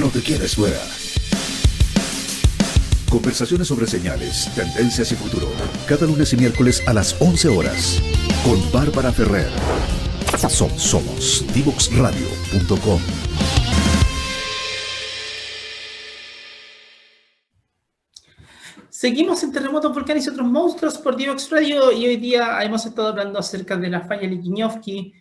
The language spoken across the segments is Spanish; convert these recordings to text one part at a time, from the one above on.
No te quedes fuera. Conversaciones sobre señales, tendencias y futuro. Cada lunes y miércoles a las 11 horas. Con Bárbara Ferrer. Somos Divoxradio.com. Seguimos en Terremotos, Volcanes y otros monstruos por Divox Radio, y hoy día hemos estado hablando acerca de la falla Liquiñovsky,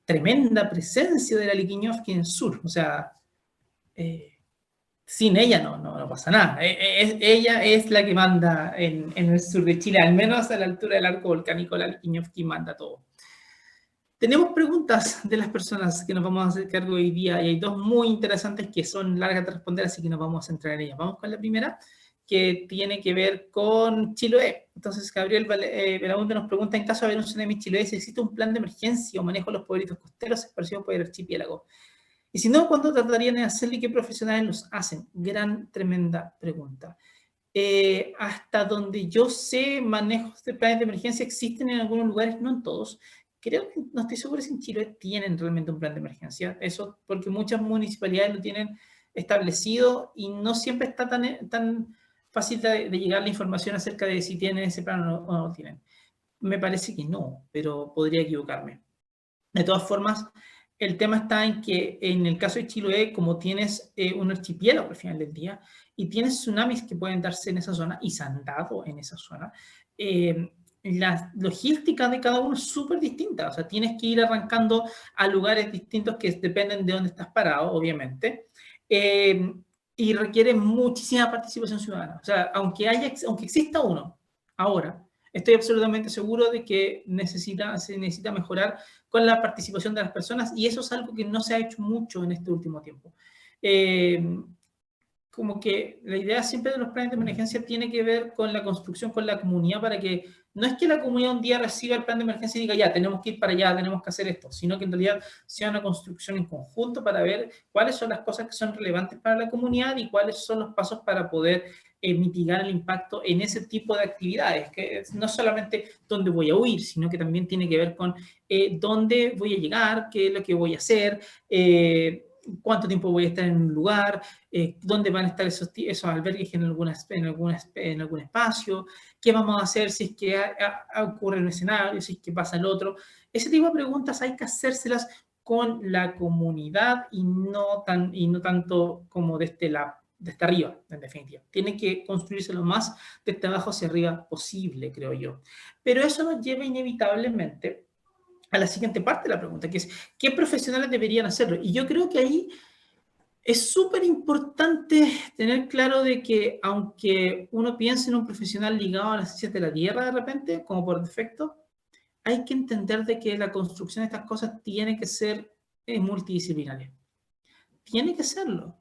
tremenda presencia de la Liquiñovsky en el sur. O sea, sin ella no pasa nada. Ella es la que manda en el sur de Chile, al menos a la altura del arco volcánico. La Liquiñovsky manda todo. Tenemos preguntas de las personas que nos vamos a hacer cargo hoy día, y hay dos muy interesantes que son largas de responder, así que nos vamos a centrar en ellas. Vamos con la primera, que tiene que ver con Chiloé. Entonces, Gabriel Belaunde nos pregunta: en caso de haber un tsunami en Chiloé, si existe un plan de emergencia o manejo de los pueblitos costeros esparcidos por el archipiélago. Y si no, ¿cuándo tratarían de hacerlo y qué profesionales los hacen? Tremenda pregunta. Hasta donde yo sé, manejos de planes de emergencia existen en algunos lugares, no en todos. Creo que no estoy seguro si en Chile tienen realmente un plan de emergencia. Eso porque muchas municipalidades lo tienen establecido y no siempre está tan fácil de llegar la información acerca de si tienen ese plan o no lo tienen. Me parece que no, pero podría equivocarme. De todas formas, el tema está en que en el caso de Chiloé, como tienes un archipiélago al final del día y tienes tsunamis que pueden darse en esa zona y se han dado en esa zona, la logística de cada uno es súper distinta. O sea, tienes que ir arrancando a lugares distintos que dependen de dónde estás parado, obviamente, y requiere muchísima participación ciudadana. O sea, aunque exista uno ahora, estoy absolutamente seguro de que se necesita mejorar con la participación de las personas, y eso es algo que no se ha hecho mucho en este último tiempo. Como que la idea siempre de los planes de emergencia tiene que ver con la construcción con la comunidad, para que no es que la comunidad un día reciba el plan de emergencia y diga: ya, tenemos que ir para allá, tenemos que hacer esto, sino que en realidad sea una construcción en conjunto para ver cuáles son las cosas que son relevantes para la comunidad y cuáles son los pasos para poder mitigar el impacto en ese tipo de actividades, que no solamente dónde voy a huir, sino que también tiene que ver con dónde voy a llegar, qué es lo que voy a hacer, cuánto tiempo voy a estar en un lugar, dónde van a estar esos albergues en algún espacio, qué vamos a hacer si es que ocurre un escenario, si es que pasa el otro. Ese tipo de preguntas hay que hacérselas con la comunidad y no tanto como desde arriba, en definitiva. Tiene que construirse lo más desde abajo hacia arriba posible, creo yo. Pero eso nos lleva inevitablemente a la siguiente parte de la pregunta, que es: ¿qué profesionales deberían hacerlo? Y yo creo que ahí es súper importante tener claro de que, aunque uno piense en un profesional ligado a las ciencias de la Tierra de repente, como por defecto, hay que entender de que la construcción de estas cosas tiene que ser multidisciplinaria. Tiene que serlo.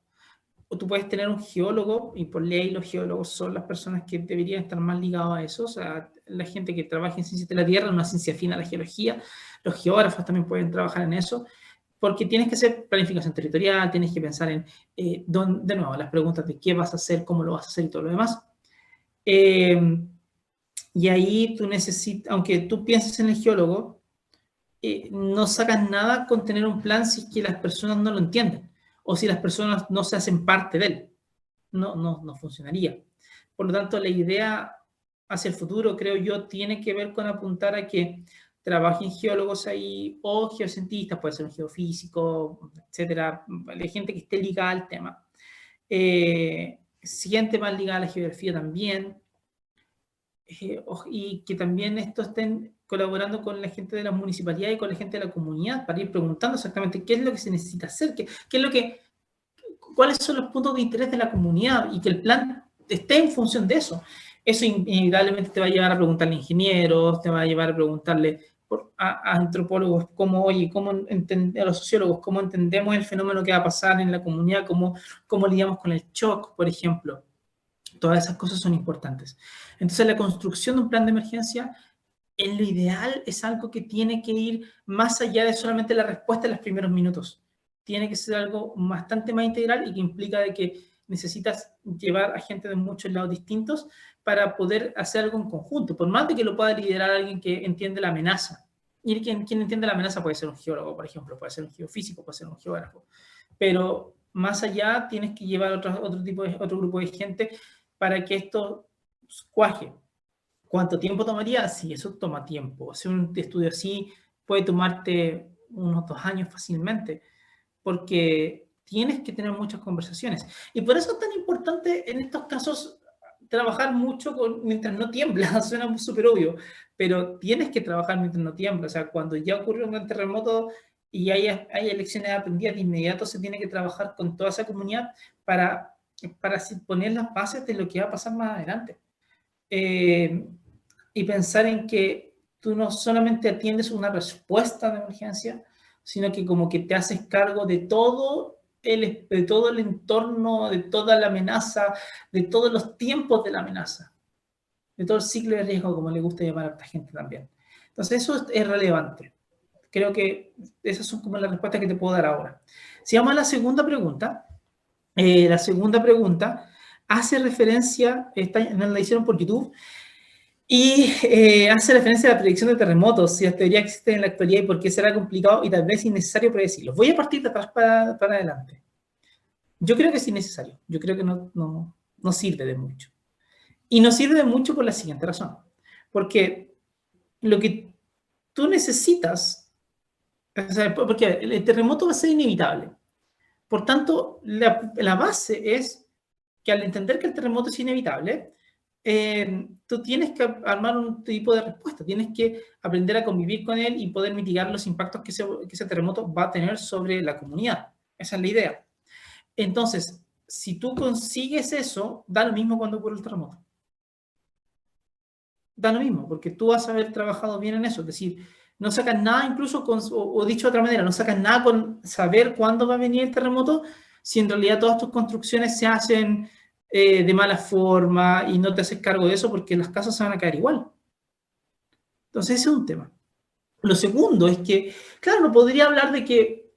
O tú puedes tener un geólogo, y por ley los geólogos son las personas que deberían estar más ligados a eso. O sea, la gente que trabaja en ciencias de la Tierra, una ciencia afín a la geología. Los geógrafos también pueden trabajar en eso, porque tienes que hacer planificación territorial, tienes que pensar en, de nuevo, las preguntas de qué vas a hacer, cómo lo vas a hacer y todo lo demás. Y ahí tú necesitas, aunque tú pienses en el geólogo, no sacas nada con tener un plan si es que las personas no lo entienden, o si las personas no se hacen parte de él. No funcionaría. Por lo tanto, la idea hacia el futuro, creo yo, tiene que ver con apuntar a que trabajen geólogos ahí, o geocientistas, puede ser un geofísico, etcétera, la gente que esté ligada al tema. Gente más ligada a la geografía también, y que también estos estén colaborando con la gente de la municipalidad y con la gente de la comunidad para ir preguntando exactamente qué es lo que se necesita hacer, cuáles son los puntos de interés de la comunidad, y que el plan esté en función de eso. Eso inevitablemente te va a llevar a preguntarle a ingenieros, te va a llevar a preguntarle a antropólogos a los sociólogos, cómo entendemos el fenómeno que va a pasar en la comunidad, cómo lidiamos con el shock, por ejemplo. Todas esas cosas son importantes. Entonces, la construcción de un plan de emergencia, en lo ideal, es algo que tiene que ir más allá de solamente la respuesta en los primeros minutos. Tiene que ser algo bastante más integral, y que implica de que necesitas llevar a gente de muchos lados distintos para poder hacer algo en conjunto, por más de que lo pueda liderar alguien que entiende la amenaza. Y quien entiende la amenaza puede ser un geólogo, por ejemplo, puede ser un geofísico, puede ser un geógrafo. Pero más allá tienes que llevar otro grupo de gente para que esto cuaje. ¿Cuánto tiempo tomaría? Sí, eso toma tiempo. Hacer un estudio así puede tomarte unos 2 años fácilmente, porque tienes que tener muchas conversaciones. Y por eso es tan importante en estos casos trabajar mucho mientras no tiembla. Suena súper obvio, pero tienes que trabajar mientras no tiembla. O sea, cuando ya ocurrió un gran terremoto y hay elecciones aprendidas, de inmediato se tiene que trabajar con toda esa comunidad para, para poner las bases de lo que va a pasar más adelante. Y pensar en que tú no solamente atiendes una respuesta de emergencia, sino que como que te haces cargo de todo el entorno, de toda la amenaza, de todos los tiempos de la amenaza, de todo el ciclo de riesgo, como le gusta llamar a esta gente también. Entonces eso es relevante. Creo que esas son como las respuestas que te puedo dar ahora. Si vamos a la segunda pregunta hace referencia, la hicieron por YouTube, y hace referencia a la predicción de terremotos, si las teorías existen en la actualidad y por qué será complicado y tal vez innecesario predecirlos. Voy a partir de atrás para adelante. Yo creo que es innecesario. Yo creo que no sirve de mucho. Y no sirve de mucho por la siguiente razón. Porque lo que tú necesitas, o sea, porque el terremoto va a ser inevitable. Por tanto, la base es que al entender que el terremoto es inevitable, tú tienes que armar un tipo de respuesta, tienes que aprender a convivir con él y poder mitigar los impactos que ese terremoto va a tener sobre la comunidad. Esa es la idea. Entonces, si tú consigues eso, da lo mismo cuando ocurre el terremoto. Da lo mismo, porque tú vas a haber trabajado bien en eso. Es decir, no sacas nada incluso o dicho de otra manera, no sacas nada con saber cuándo va a venir el terremoto, si en realidad todas tus construcciones se hacen de mala forma y no te haces cargo de eso porque las casas se van a caer igual. Entonces ese es un tema. Lo segundo es que, claro, no podría hablar de que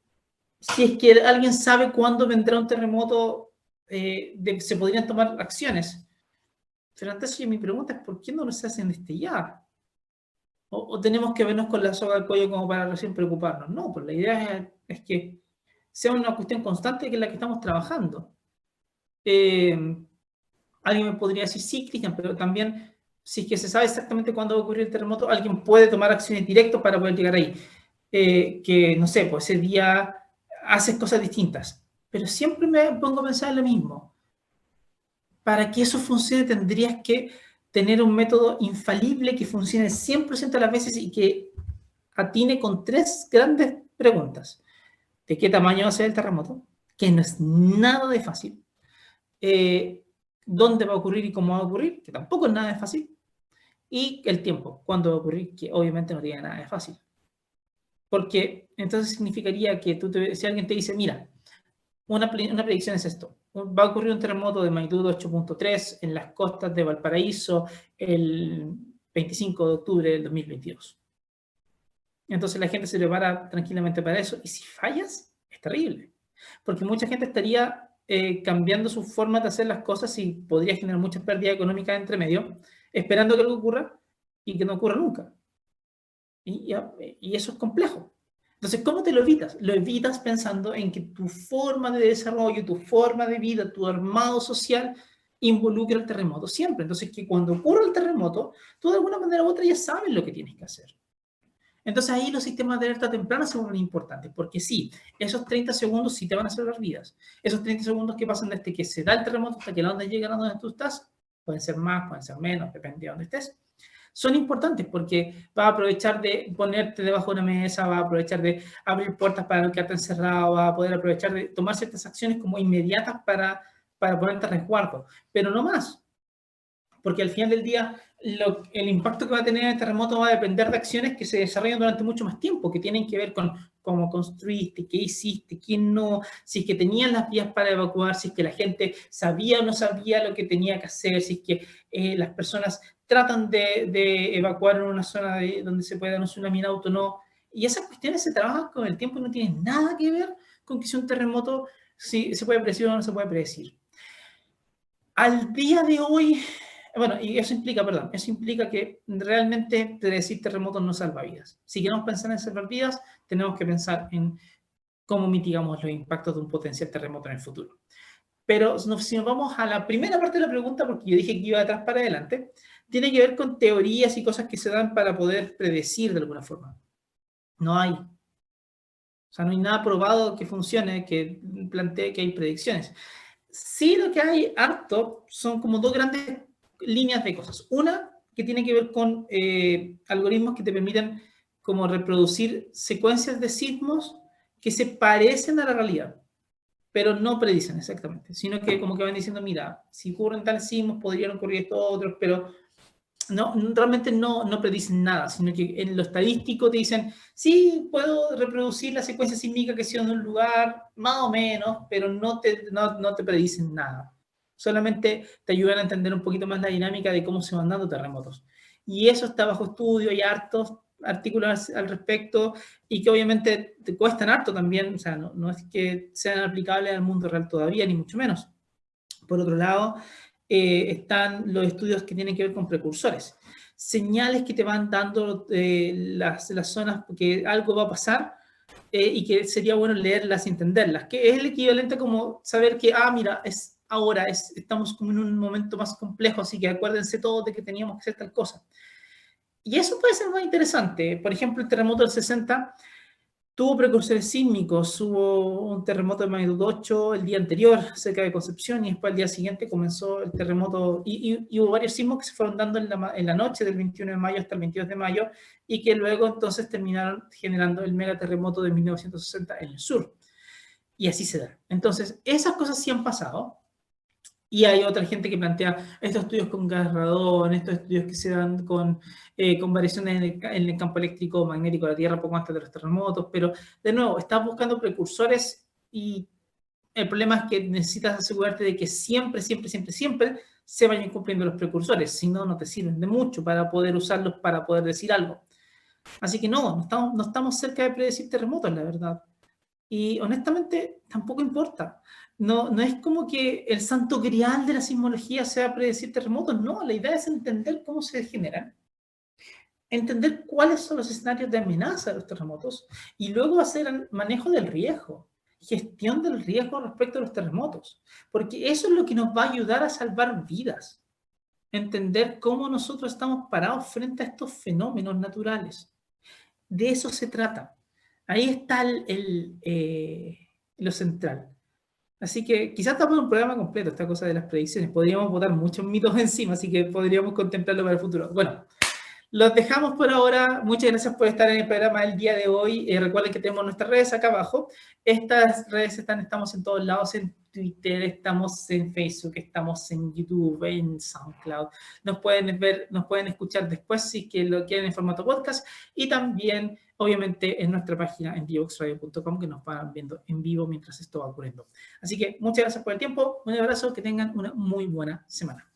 si es que alguien sabe cuándo vendrá un terremoto, se podrían tomar acciones. Pero antes mi pregunta es, ¿por qué no se hacen desde ya? ¿O tenemos que vernos con la soga al cuello como para recién preocuparnos? No, pues la idea es que sea una cuestión constante que es la que estamos trabajando. Alguien me podría decir, sí, Cristian, pero también, si es que se sabe exactamente cuándo va a ocurrir el terremoto, alguien puede tomar acciones directas para poder llegar ahí. Que, no sé, pues ese día haces cosas distintas. Pero siempre me pongo a pensar en lo mismo. Para que eso funcione tendrías que tener un método infalible que funcione 100% de las veces y que atine con 3 grandes preguntas. ¿De qué tamaño va a ser el terremoto? Que no es nada de fácil. ¿Dónde va a ocurrir y cómo va a ocurrir? Que tampoco es nada de fácil. Y el tiempo, cuándo va a ocurrir, que obviamente no tiene nada de fácil. Porque entonces significaría que si alguien te dice, mira, una predicción es esto, va a ocurrir un terremoto de magnitud 8.3 en las costas de Valparaíso el 25 de octubre del 2022. Entonces la gente se prepara tranquilamente para eso, y si fallas, es terrible, porque mucha gente estaría cambiando su forma de hacer las cosas y podría generar muchas pérdidas económicas entre medio, esperando que algo ocurra y que no ocurra nunca. Y eso es complejo. Entonces, ¿cómo te lo evitas? Lo evitas pensando en que tu forma de desarrollo, tu forma de vida, tu armado social involucra el terremoto siempre. Entonces, que cuando ocurra el terremoto, tú de alguna manera u otra ya sabes lo que tienes que hacer. Entonces, ahí los sistemas de alerta temprana se vuelven importantes, porque sí, esos 30 segundos sí te van a salvar vidas. Esos 30 segundos que pasan desde que se da el terremoto hasta que la onda llega a donde tú estás, pueden ser más, pueden ser menos, depende de dónde estés, son importantes porque va a aprovechar de ponerte debajo de una mesa, va a aprovechar de abrir puertas para no quedarte encerrado, va a poder aprovechar de tomar ciertas acciones como inmediatas para ponerte a resguardo, pero no más. Porque al final del día, el impacto que va a tener el terremoto va a depender de acciones que se desarrollan durante mucho más tiempo, que tienen que ver con cómo construiste, qué hiciste, quién no, si es que tenían las vías para evacuar, si es que la gente sabía o no sabía lo que tenía que hacer, si es que las personas tratan de evacuar en una zona donde se puede dar un tsunami en auto o no. Y esas cuestiones se trabajan con el tiempo y no tienen nada que ver con que si un terremoto si se puede predecir o no se puede predecir. Al día de hoy, bueno, y eso implica que realmente predecir terremotos no salva vidas. Si queremos pensar en salvar vidas, tenemos que pensar en cómo mitigamos los impactos de un potencial terremoto en el futuro. Pero si nos vamos a la primera parte de la pregunta, porque yo dije que iba de atrás para adelante, tiene que ver con teorías y cosas que se dan para poder predecir de alguna forma. No hay. O sea, no hay nada probado que funcione, que plantee que hay predicciones. Sí, lo que hay harto son como dos grandes líneas de cosas. Una que tiene que ver con algoritmos que te permiten como reproducir secuencias de sismos que se parecen a la realidad, pero no predicen exactamente, sino que como que van diciendo, mira, si ocurren tales sismos, podrían ocurrir estos otros, pero no, realmente no predicen nada, sino que en lo estadístico te dicen, sí, puedo reproducir la secuencia sísmica que ha sido en un lugar, más o menos, pero no te predicen nada. Solamente te ayudan a entender un poquito más la dinámica de cómo se van dando terremotos. Y eso está bajo estudio, hay hartos artículos al respecto y que obviamente te cuestan harto también, o sea, no es que sean aplicables al mundo real todavía, ni mucho menos. Por otro lado, están los estudios que tienen que ver con precursores, señales que te van dando las zonas que algo va a pasar y que sería bueno leerlas y entenderlas, que es el equivalente como saber que, mira, es ahora, estamos como en un momento más complejo, así que acuérdense todos de que teníamos que hacer tal cosa. Y eso puede ser muy interesante. Por ejemplo, el terremoto del 60 tuvo precursores sísmicos, hubo un terremoto de magnitud 8 el día anterior, cerca de Concepción, y después al día siguiente comenzó el terremoto, y hubo varios sismos que se fueron dando en la noche del 21 de mayo hasta el 22 de mayo, y que luego entonces terminaron generando el megaterremoto de 1960 en el sur. Y así se da. Entonces, esas cosas sí han pasado. Y hay otra gente que plantea estos estudios con gas radón, estos estudios que se dan con variaciones en el campo eléctrico magnético de la Tierra poco antes de los terremotos, pero de nuevo, estás buscando precursores y el problema es que necesitas asegurarte de que siempre se vayan cumpliendo los precursores, si no, no te sirven de mucho para poder usarlos para poder decir algo. Así que no estamos cerca de predecir terremotos, la verdad. Y honestamente, tampoco importa. No es como que el santo grial de la sismología sea predecir terremotos, no, la idea es entender cómo se generan, entender cuáles son los escenarios de amenaza de los terremotos y luego hacer manejo del riesgo, gestión del riesgo respecto a los terremotos, porque eso es lo que nos va a ayudar a salvar vidas, entender cómo nosotros estamos parados frente a estos fenómenos naturales. De eso se trata. Ahí está lo central. Así que quizás estamos en un programa completo, esta cosa de las predicciones. Podríamos botar muchos mitos encima, así que podríamos contemplarlo para el futuro. Bueno, los dejamos por ahora. Muchas gracias por estar en el programa del día de hoy. Recuerden que tenemos nuestras redes acá abajo. Estas redes estamos en todos lados, en Twitter, estamos en Facebook, estamos en YouTube, en SoundCloud. Nos pueden ver, nos pueden escuchar después si que lo quieren en formato podcast y también, obviamente, en nuestra página en divoxradio.com que nos van viendo en vivo mientras esto va ocurriendo. Así que muchas gracias por el tiempo, un abrazo, que tengan una muy buena semana.